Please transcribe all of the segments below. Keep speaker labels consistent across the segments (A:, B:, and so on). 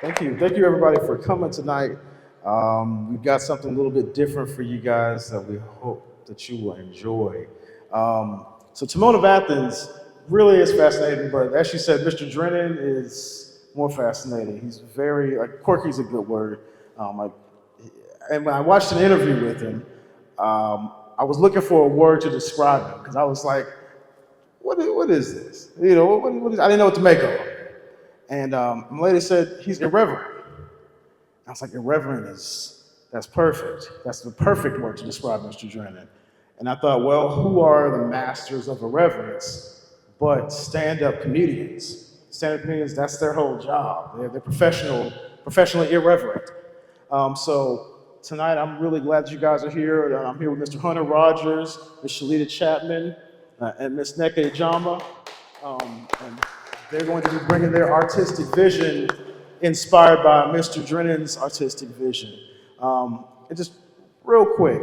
A: Thank you. Thank you, everybody, for coming tonight. We've got something a little bit different for you guys that we hope that you will enjoy. So, Timon of Athens really is fascinating, but as she said, Mr. Drennan is more fascinating. He's very, like, quirky is a good word. Like, and when I watched an interview with him, I was looking for a word to describe him because I was like, what is this? I didn't know what to make of him. And the lady said, he's irreverent. I was like, irreverent that's perfect. That's the perfect word to describe Mr. Drennan. And I thought, well, who are the masters of irreverence but stand-up comedians? Stand-up comedians, that's their whole job. They're professionally irreverent. So tonight, I'm really glad that you guys are here. I'm here with Mr. Hunter Rodgers, Ms. Shellyta Chatman, and Ms. Neke Jama. And they're going to be bringing their artistic vision inspired by Mr. Drennan's artistic vision. And just real quick,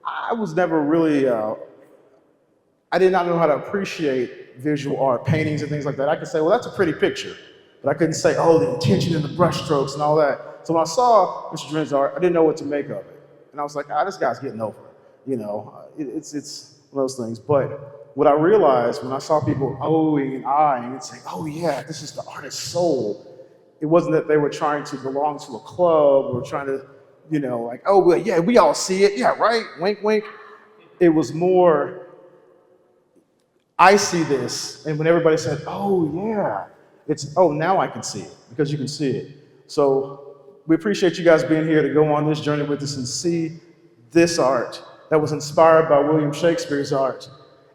A: I was never really, I did not know how to appreciate visual art, paintings and things like that. I could say, well, that's a pretty picture. But I couldn't say, oh, the intention and the brushstrokes and all that. So when I saw Mr. Drennan's art, I didn't know what to make of it. And I was like, this guy's getting over it. It's one of those things. But what I realized when I saw people ohing and eyeing and saying, oh yeah, this is the artist's soul, it wasn't that they were trying to belong to a club or trying to, like, oh, well, yeah, we all see it. Yeah, right? Wink, wink. It was more, I see this. And when everybody said, oh yeah, now I can see it because you can see it. So we appreciate you guys being here to go on this journey with us and see this art that was inspired by William Shakespeare's art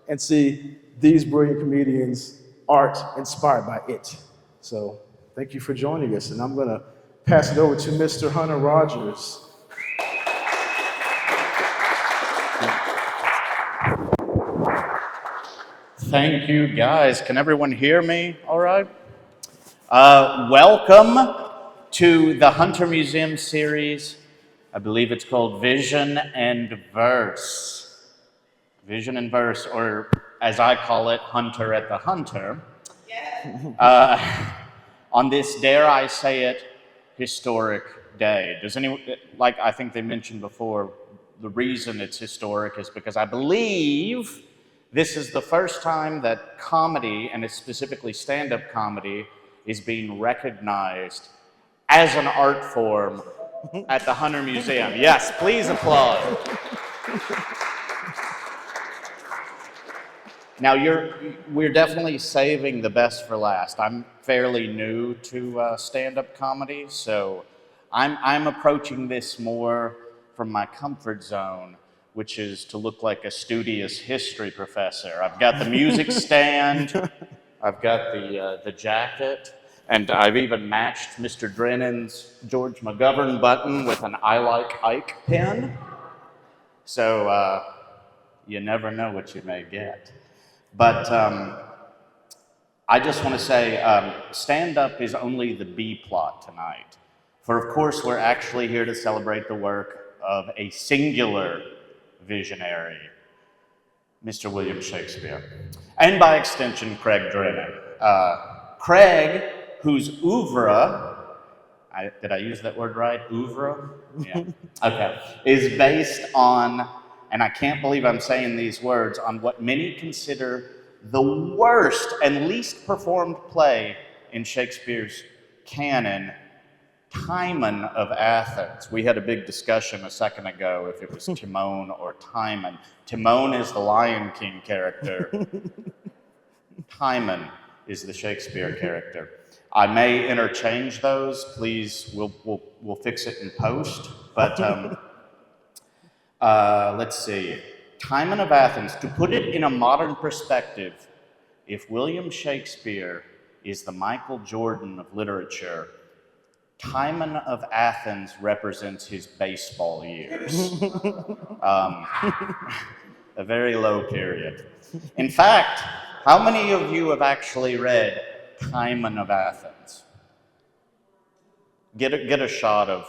A: and see these brilliant comedians' art inspired by it. So thank you for joining us, and I'm gonna pass it over to Mr. Hunter Rodgers.
B: Thank you, guys. Can everyone hear me all right? Welcome to the Hunter Museum series. I believe it's called Vision and Verse. Vision and Verse, or as I call it, Hunter at the Hunter. On this, dare I say it, historic day. Does anyone, like I think they mentioned before, the reason it's historic is because I believe this is the first time that comedy, and it's specifically stand-up comedy, is being recognized as an art form at the Hunter Museum. Yes, please applaud. Now, we're definitely saving the best for last. I'm fairly new to stand-up comedy, so I'm approaching this more from my comfort zone, which is to look like a studious history professor. I've got the music stand, I've got the jacket, and I've even matched Mr. Drennan's George McGovern button with an I Like Ike pin. So you never know what you may get. But I just want to say stand-up is only the B plot tonight. For of course, we're actually here to celebrate the work of a singular visionary, Mr. William Shakespeare. And by extension, Craig Drennen. Craig, whose oeuvre, did I use that word right? Oeuvre? Yeah. Okay. Is based on, and I can't believe I'm saying these words, on what many consider the worst and least performed play in Shakespeare's canon, Timon of Athens. We had a big discussion a second ago if it was Timon or Timon. Timon is the Lion King character. Timon is the Shakespeare character. I may interchange those. Please, we'll fix it in post. But let's see. Timon of Athens. To put it in a modern perspective, if William Shakespeare is the Michael Jordan of literature, Timon of Athens represents his baseball years. A very low period. In fact, how many of you have actually read Timon of Athens? Get a shot of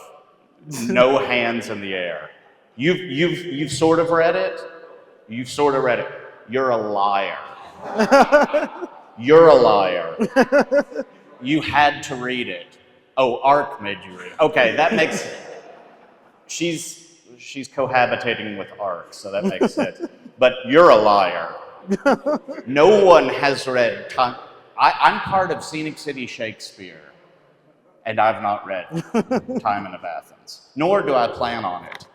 B: no hands in the air. You've sort of read it? You've sort of read it. You're a liar. You're a liar. You had to read it. Oh, Arche made you read. Okay, that makes. She's cohabitating with Arche, so that makes sense. But you're a liar. No one has read. I'm part of Scenic City Shakespeare, and I've not read Timon of Athens, nor do I plan on it.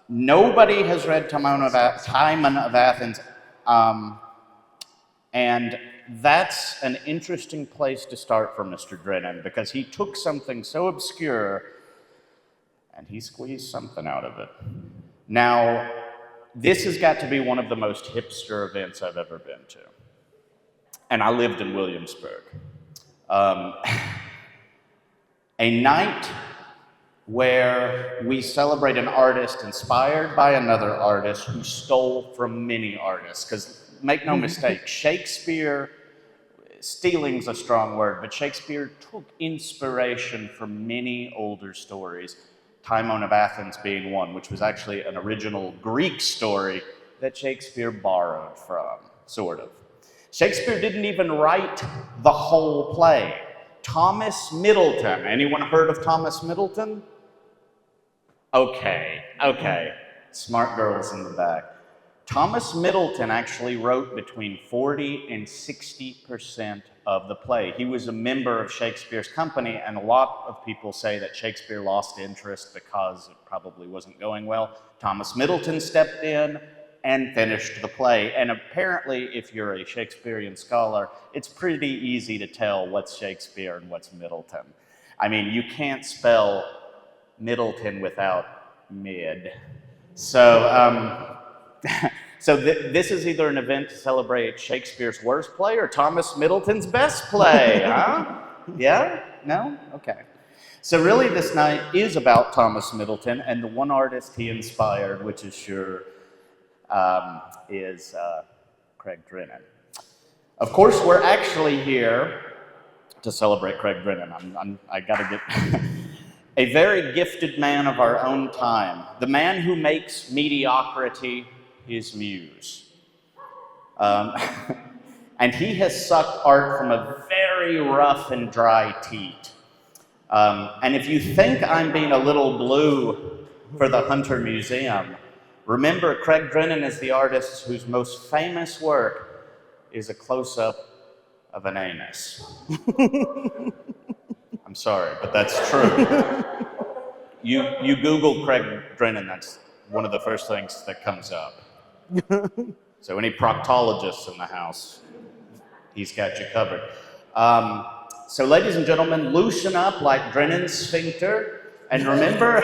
B: Nobody has read Timon of Athens, and that's an interesting place to start for Mr. Drennen, because he took something so obscure and he squeezed something out of it. Now, this has got to be one of the most hipster events I've ever been to. And I lived in Williamsburg. A night where we celebrate an artist inspired by another artist who stole from many artists. Because make no mistake, Shakespeare, stealing's a strong word, but Shakespeare took inspiration from many older stories, Timon of Athens being one, which was actually an original Greek story that Shakespeare borrowed from, sort of. Shakespeare didn't even write the whole play. Thomas Middleton, anyone heard of Thomas Middleton? Okay, smart girls in the back. Thomas Middleton actually wrote between 40 and 60% of the play. He was a member of Shakespeare's company, and a lot of people say that Shakespeare lost interest because it probably wasn't going well. Thomas Middleton stepped in and finished the play. And apparently, if you're a Shakespearean scholar, it's pretty easy to tell what's Shakespeare and what's Middleton. I mean, you can't spell Middleton without mid. So, this is either an event to celebrate Shakespeare's worst play or Thomas Middleton's best play, huh? Yeah? No? Okay. So really this night is about Thomas Middleton and the one artist he inspired, which is Craig Drennen. Of course, we're actually here to celebrate Craig Drennen. I gotta get... A very gifted man of our own time, the man who makes mediocrity his muse. And he has sucked art from a very rough and dry teat. And if you think I'm being a little blue for the Hunter Museum, remember Craig Drennen is the artist whose most famous work is a close-up of an anus. I'm sorry, but that's true. You Google Craig Drennen, that's one of the first things that comes up. So any proctologists in the house, he's got you covered. So ladies and gentlemen, loosen up like Drennen's sphincter, and remember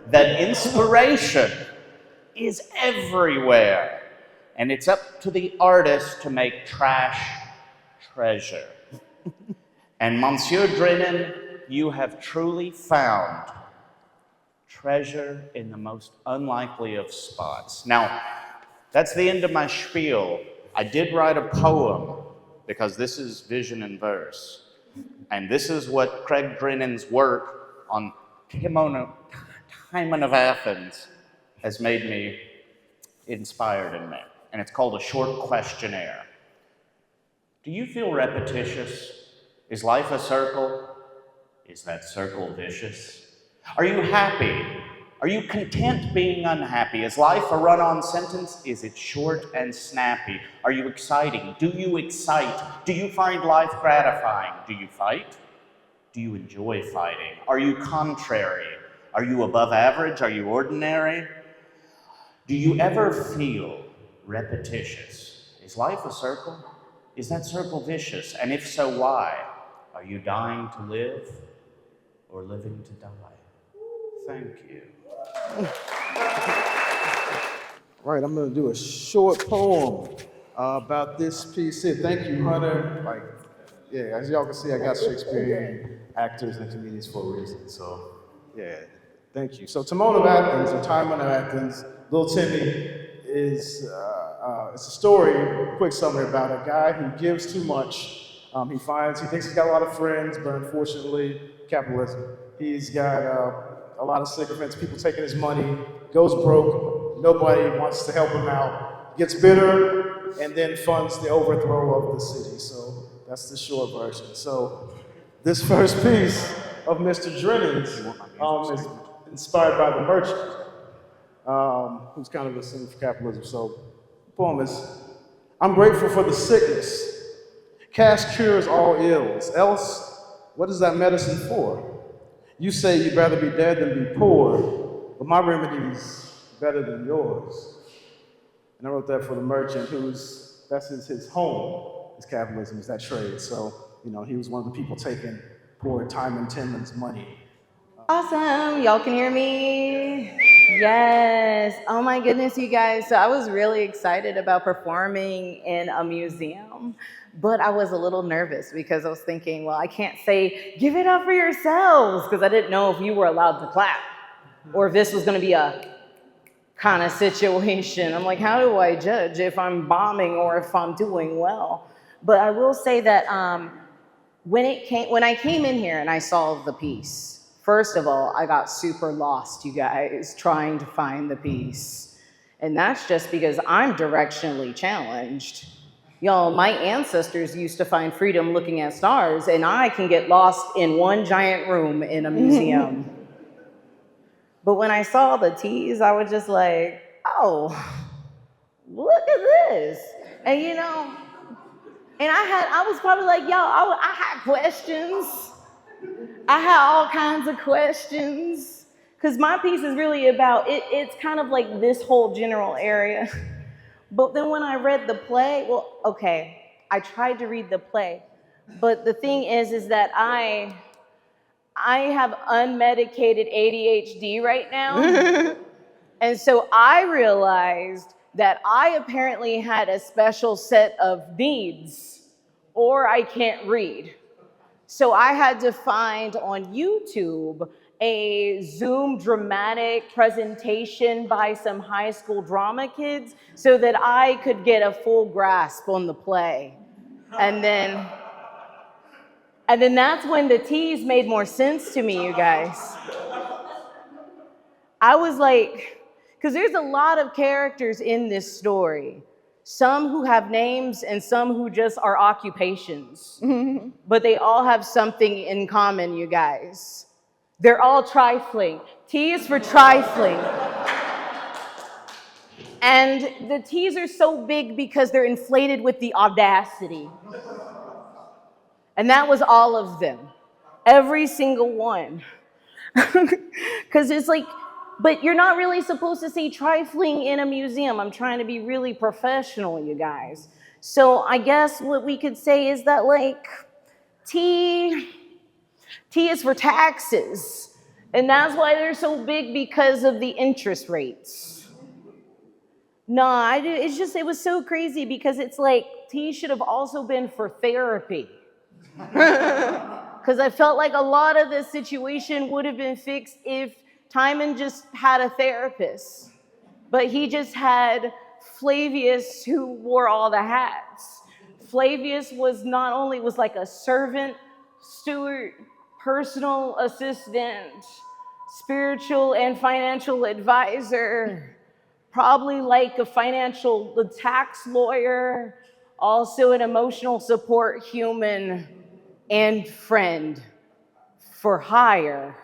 B: that inspiration is everywhere. And it's up to the artist to make trash treasure. And Monsieur Drennen, you have truly found treasure in the most unlikely of spots. Now, that's the end of my spiel. I did write a poem, because this is vision in verse. And this is what Craig Drennen's work on Timon of Athens has made me inspired in me. And it's called A Short Questionnaire. Do you feel repetitious? Is life a circle? Is that circle vicious? Are you happy? Are you content being unhappy? Is life a run-on sentence? Is it short and snappy? Are you exciting? Do you excite? Do you find life gratifying? Do you fight? Do you enjoy fighting? Are you contrary? Are you above average? Are you ordinary? Do you ever feel repetitious? Is life a circle? Is that circle vicious? And if so, why? Are you dying to live or living to die? Thank you.
A: Right, I'm going to do a short poem about this piece here. Thank you, Hunter. Yeah, as y'all can see, I got Shakespearean actors and comedians for a reason. So, yeah, thank you. So, Timon of Athens, or Timon of Athens, Little Timmy, is it's a story, quick summary about a guy who gives too much. He thinks he's got a lot of friends, but unfortunately, capitalism. He's got a lot of sycophants, people taking his money, goes broke, nobody wants to help him out, gets bitter, and then funds the overthrow of the city. So That's the short version. So this first piece of Mr. Drennen's is inspired by the merchant, who's kind of a symbol for capitalism. So the poem is, I'm grateful for the sickness. Cash cures all ills. Else, what is that medicine for? You say you'd rather be dead than be poor, but my remedy's better than yours. And I wrote that for the merchant that's his home, is capitalism, is that trade. So, he was one of the people taking poor Timon Timon's money.
C: Awesome, y'all can hear me? Yes, oh my goodness, you guys. So I was really excited about performing in a museum, but I was a little nervous because I was thinking, well, I can't say, give it up for yourselves, because I didn't know if you were allowed to clap, or if this was gonna be a kind of situation. I'm like, how do I judge if I'm bombing or if I'm doing well? But I will say that when I came in here and I saw the piece, first of all, I got super lost, you guys, trying to find the piece. And that's just because I'm directionally challenged. Y'all, my ancestors used to find freedom looking at stars, and I can get lost in one giant room in a museum. But when I saw the teas, I was just like, oh, look at this. And I was probably like, y'all, I had questions. I had all kinds of questions. Because my piece is really about, it's kind of like this whole general area. But then when I read the play, I tried to read the play. But the thing is that I have unmedicated ADHD right now. And so I realized that I apparently had a special set of needs, or I can't read. So I had to find on YouTube a Zoom dramatic presentation by some high school drama kids so that I could get a full grasp on the play. And then that's when the T's made more sense to me, you guys. I was like, because there's a lot of characters in this story. Some who have names and some who just are occupations. But they all have something in common, you guys. They're all trifling. T is for trifling. And the T's are so big because they're inflated with the audacity. And that was all of them. Every single one. Because it's like, but you're not really supposed to say trifling in a museum. I'm trying to be really professional, you guys. So I guess what we could say is that, like, T is for taxes. And that's why they're so big, because of the interest rates. No, it was so crazy because it's like T should have also been for therapy. Because I felt like a lot of the situation would have been fixed if Timon just had a therapist, but he just had Flavius, who wore all the hats. Flavius was like a servant, steward, personal assistant, spiritual and financial advisor, probably like a tax lawyer, also an emotional support human, and friend for hire.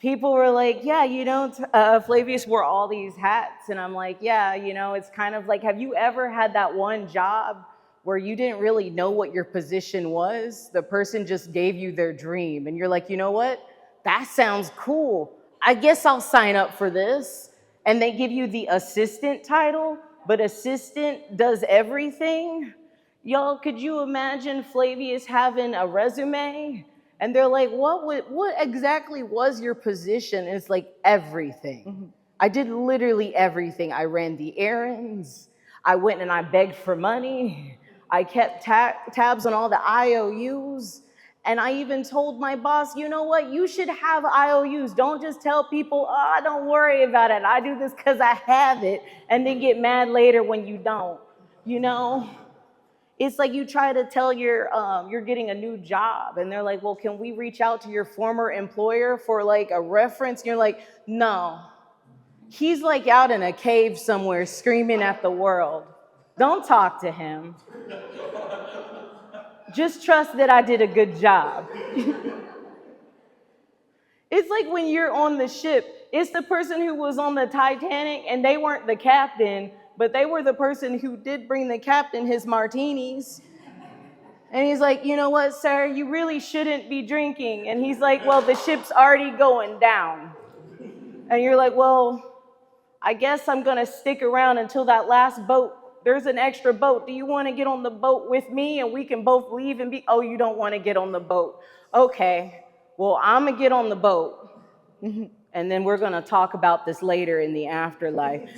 C: People were like, yeah, Flavius wore all these hats. And I'm like, yeah, it's kind of like, have you ever had that one job where you didn't really know what your position was? The person just gave you their dream. And you're like, you know what? That sounds cool. I guess I'll sign up for this. And they give you the assistant title, but assistant does everything. Y'all, could you imagine Flavius having a resume? And they're like, what exactly was your position? And it's like, everything. Mm-hmm. I did literally everything. I ran the errands. I went and I begged for money. I kept tabs on all the IOUs. And I even told my boss, you know what? You should have IOUs. Don't just tell people, oh, don't worry about it. I do this because I have it. And then get mad later when you don't, It's like you try to tell you're getting a new job, and they're like, well, can we reach out to your former employer for like a reference? And you're like, no. He's like out in a cave somewhere screaming at the world. Don't talk to him. Just trust that I did a good job. It's like when you're on the ship, it's the person who was on the Titanic and they weren't the captain, but they were the person who did bring the captain his martinis. And he's like, you know what, sir, you really shouldn't be drinking. And he's like, well, the ship's already going down. And you're like, well, I guess I'm gonna stick around until that last boat. There's an extra boat. Do you wanna get on the boat with me and we can both leave and be, oh, you don't wanna get on the boat. Okay, well, I'm gonna get on the boat. And then we're gonna talk about this later in the afterlife.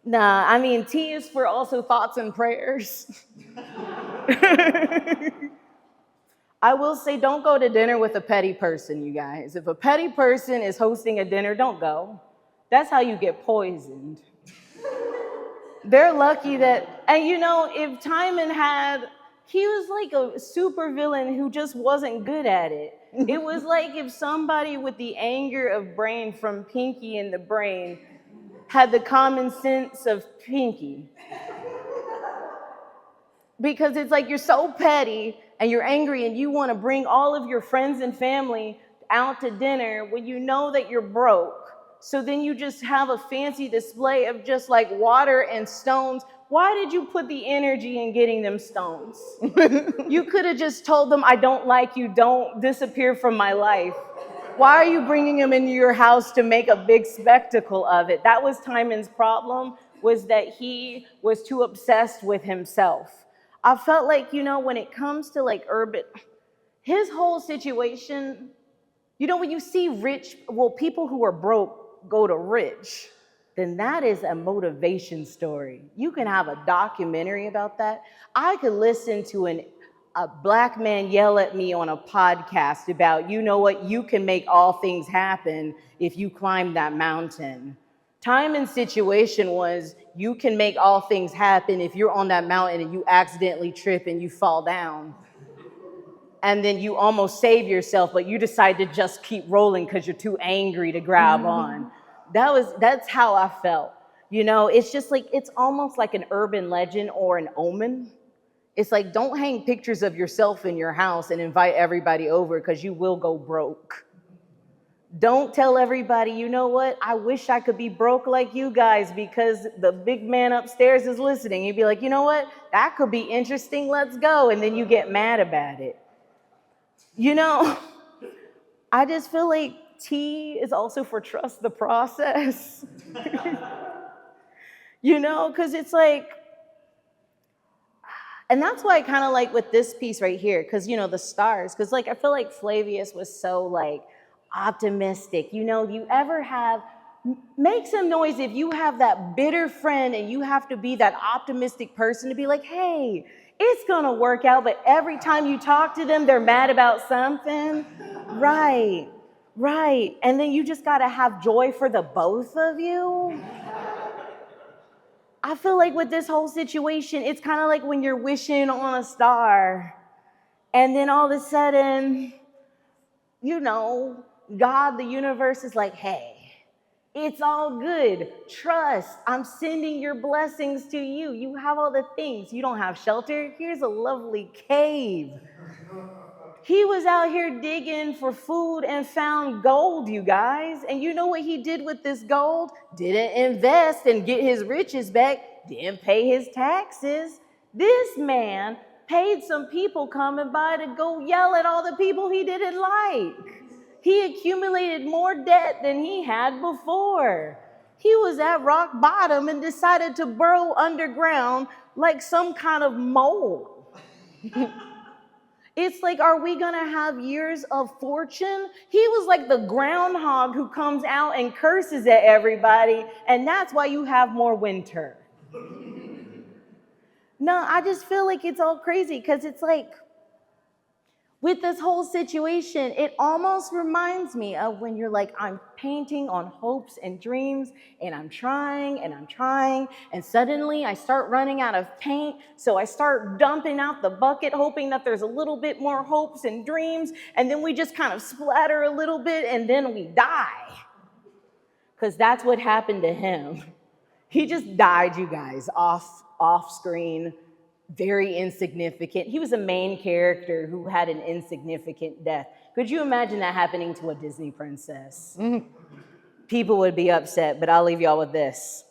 C: Nah, I mean, T is for also thoughts and prayers. I will say, don't go to dinner with a petty person, you guys. If a petty person is hosting a dinner, don't go. That's how you get poisoned. They're lucky that, and you know, if Timon had, he was like a super villain who just wasn't good at it. It was like if somebody with the anger of brain from Pinky and the Brain had the common sense of Pinky. Because it's like you're so petty and you're angry and you want to bring all of your friends and family out to dinner when you know that you're broke. So then you just have a fancy display of just like water and stones. Why did you put the energy in getting them stones? You could have just told them, I don't like you, don't disappear from my life. Why are you bringing them into your house to make a big spectacle of it? That was Timon's problem, was that he was too obsessed with himself. I felt like, you know, when it comes to like urban, his whole situation, you know, when you see people who are broke go to rich, then that is a motivation story. You can have a documentary about that. I could listen to a black man yell at me on a podcast about, you know what, you can make all things happen if you climb that mountain. Timon's situation was, you can make all things happen if you're on that mountain and you accidentally trip and you fall down. And then you almost save yourself, but you decide to just keep rolling because you're too angry to grab on. That's how I felt. You know, it's just like, it's almost like an urban legend or an omen. It's like, don't hang pictures of yourself in your house and invite everybody over because you will go broke. Don't tell everybody, you know what, I wish I could be broke like you guys because the big man upstairs is listening. You'd be like, you know what, that could be interesting, let's go. And then you get mad about it. You know, I just feel like T is also for trust the process. You know, because it's like, and that's why I kind of like with this piece right here, because, you know, the stars, because like I feel like Flavius was so like optimistic. You know, you ever make some noise if you have that bitter friend and you have to be that optimistic person to be like, hey, it's gonna work out, but every time you talk to them, they're mad about something. Right. And then you just gotta have joy for the both of you. I feel like with this whole situation, it's kind of like when you're wishing on a star and then all of a sudden, you know, God, the universe is like, hey, it's all good. Trust, I'm sending your blessings to you. You have all the things. You don't have shelter. Here's a lovely cave. He was out here digging for food and found gold, you guys. And you know what he did with this gold? Didn't invest and get his riches back. Didn't pay his taxes. This man paid some people coming by to go yell at all the people he didn't like. He accumulated more debt than he had before. He was at rock bottom and decided to burrow underground like some kind of mole. It's like, are we gonna have years of fortune? He was like the groundhog who comes out and curses at everybody, and that's why you have more winter. No, I just feel like it's all crazy because it's like, with this whole situation, it almost reminds me of when you're like, I'm painting on hopes and dreams, and I'm trying, and suddenly I start running out of paint, so I start dumping out the bucket, hoping that there's a little bit more hopes and dreams, and then we just kind of splatter a little bit, and then we die. Because that's what happened to him. He just died, you guys, off screen, very insignificant. He was a main character who had an insignificant death. Could you imagine that happening to a Disney princess? People would be upset, but I'll leave y'all with this.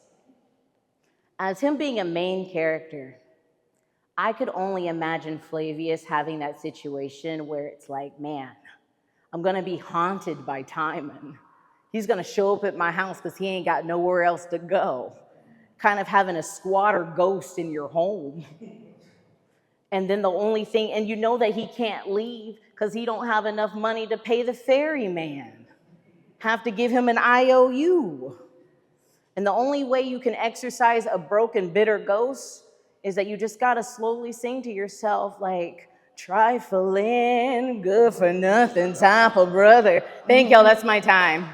C: As him being a main character, I could only imagine Flavius having that situation where it's like, man, I'm gonna be haunted by Timon. He's gonna show up at my house because he ain't got nowhere else to go. Kind of having a squatter ghost in your home. And then the only thing, and you know that he can't leave because he don't have enough money to pay the ferryman. Have to give him an IOU. And the only way you can exorcise a broken, bitter ghost is that you just gotta slowly sing to yourself like, trifling, good for nothing, type of brother. Thank y'all, that's my time.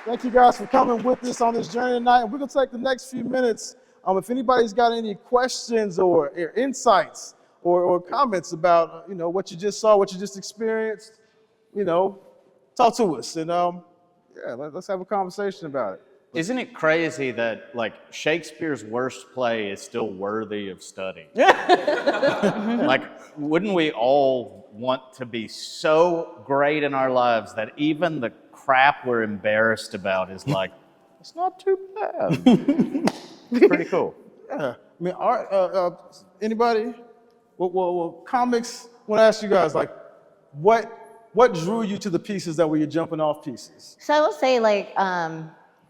A: Thank you guys for coming with us on this journey tonight. And we're gonna take the next few minutes. If anybody's got any questions or insights or comments about what you just saw, what you just experienced, talk to us. And let's have a conversation about it.
B: Isn't it crazy that like Shakespeare's worst play is still worthy of study? Like, wouldn't we all want to be so great in our lives that even the crap we're embarrassed about is like, it's not too bad. It's pretty cool.
A: Yeah. I mean, anybody? Well, comics. I want to ask you guys, like, what drew you to the pieces that were your jumping off pieces?
C: So I will say, like,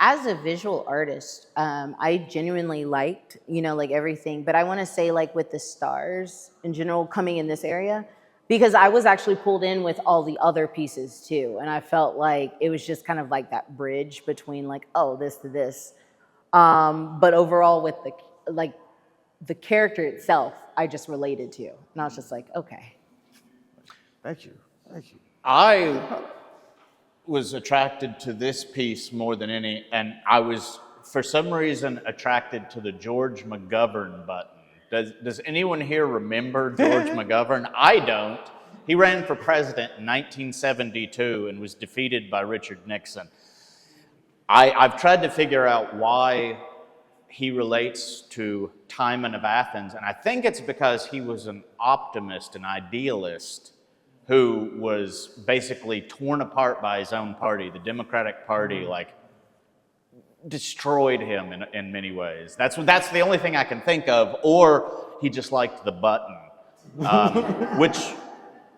C: as a visual artist, I genuinely liked, like everything. But I want to say, like, with the stars in general coming in this area, because I was actually pulled in with all the other pieces too, and I felt like it was just kind of like that bridge between, like, oh, this to this. But overall, with the character itself, I just related to, and I was just like, okay.
A: Thank you.
B: I was attracted to this piece more than any, and I was, for some reason, attracted to the George McGovern button. Does anyone here remember George McGovern? I don't. He ran for president in 1972 and was defeated by Richard Nixon. I've tried to figure out why he relates to Timon of Athens, and I think it's because he was an optimist, an idealist, who was basically torn apart by his own party. The Democratic Party, like, destroyed him in many ways. That's the only thing I can think of, or he just liked the button, which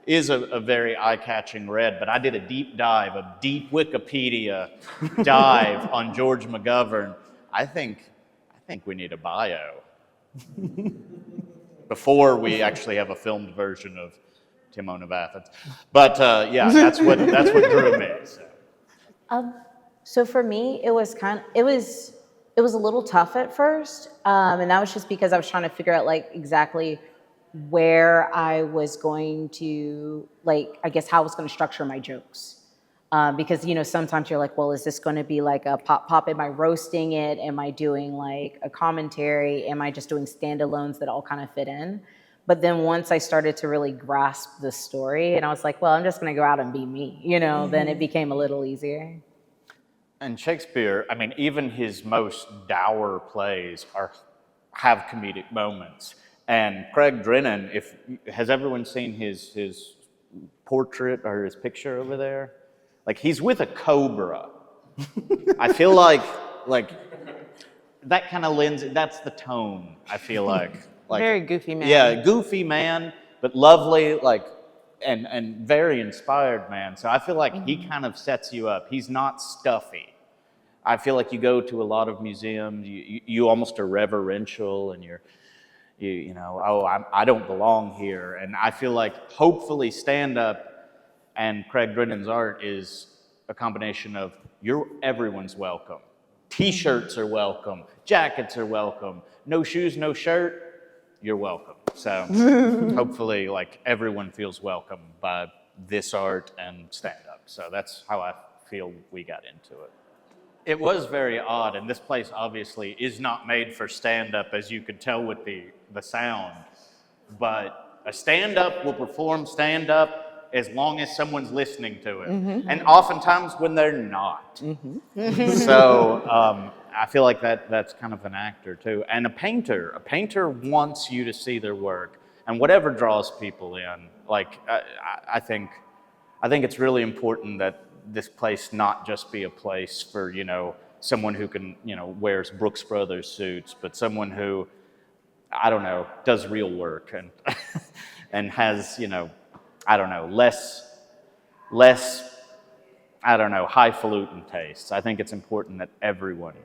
B: is a very eye-catching read, but I did a deep Wikipedia dive on George McGovern. I think we need a bio before we actually have a filmed version of Timon of Athens. But yeah, that's what drew me.
C: So for me, it was a little tough at first, and that was just because I was trying to figure out, like, exactly where I was going to, like, I guess how I was going to structure my jokes. Because, sometimes you're like, well, is this going to be like a pop? Am I roasting it? Am I doing like a commentary? Am I just doing standalones that all kind of fit in? But then once I started to really grasp the story, and I was like, well, I'm just going to go out and be me, then it became a little easier.
B: And Shakespeare, I mean, even his most dour plays have comedic moments. And Craig Drennen, has everyone seen his portrait or his picture over there? Like, he's with a cobra. I feel like that kind of lends, that's the tone, I feel like.
D: Very goofy man.
B: Yeah, goofy man, but lovely, like, and very inspired man. So I feel like he kind of sets you up. He's not stuffy. I feel like you go to a lot of museums, you almost are reverential, and I don't belong here. And I feel like hopefully stand-up and Craig Drennen's art is a combination of everyone's welcome. T-shirts are welcome, jackets are welcome, no shoes, no shirt, you're welcome. So hopefully, like, everyone feels welcome by this art and stand-up. So that's how I feel we got into it. It was very odd, and this place obviously is not made for stand-up, as you could tell with the sound. But a stand-up will perform stand-up, as long as someone's listening to it. And oftentimes when they're not. So I feel like that's kind of an actor too. And a painter wants you to see their work, and whatever draws people in. Like I think it's really important that this place not just be a place for, you know, someone who can, you know, wears Brooks Brothers suits, but someone who, I don't know, does real work and and has, you know, I don't know, less, I don't know, highfalutin tastes. I think it's important that everyone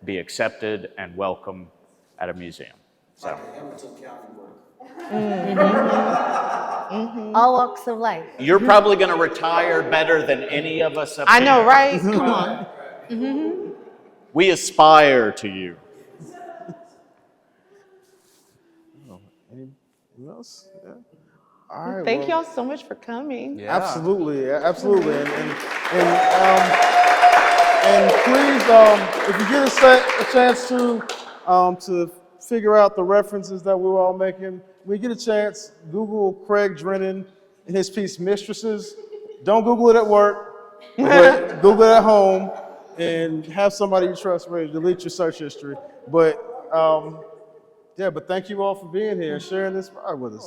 B: be accepted and welcome at a museum. So.
D: All walks of life.
B: You're probably going to retire better than any of us up
D: I
B: here.
D: know, right? Come on.
B: We aspire to you.
A: Anything else? Yeah. All right.
D: Thank y'all so much for coming.
E: Yeah.
A: Absolutely, absolutely, and please, if you get a chance to figure out the references that we're all making, when you get a chance, Google Craig Drennen and his piece "Mistresses." Don't Google it at work, but Google it at home, and have somebody you trust ready to delete your search history. But yeah, but thank you all for being here and sharing this ride with us.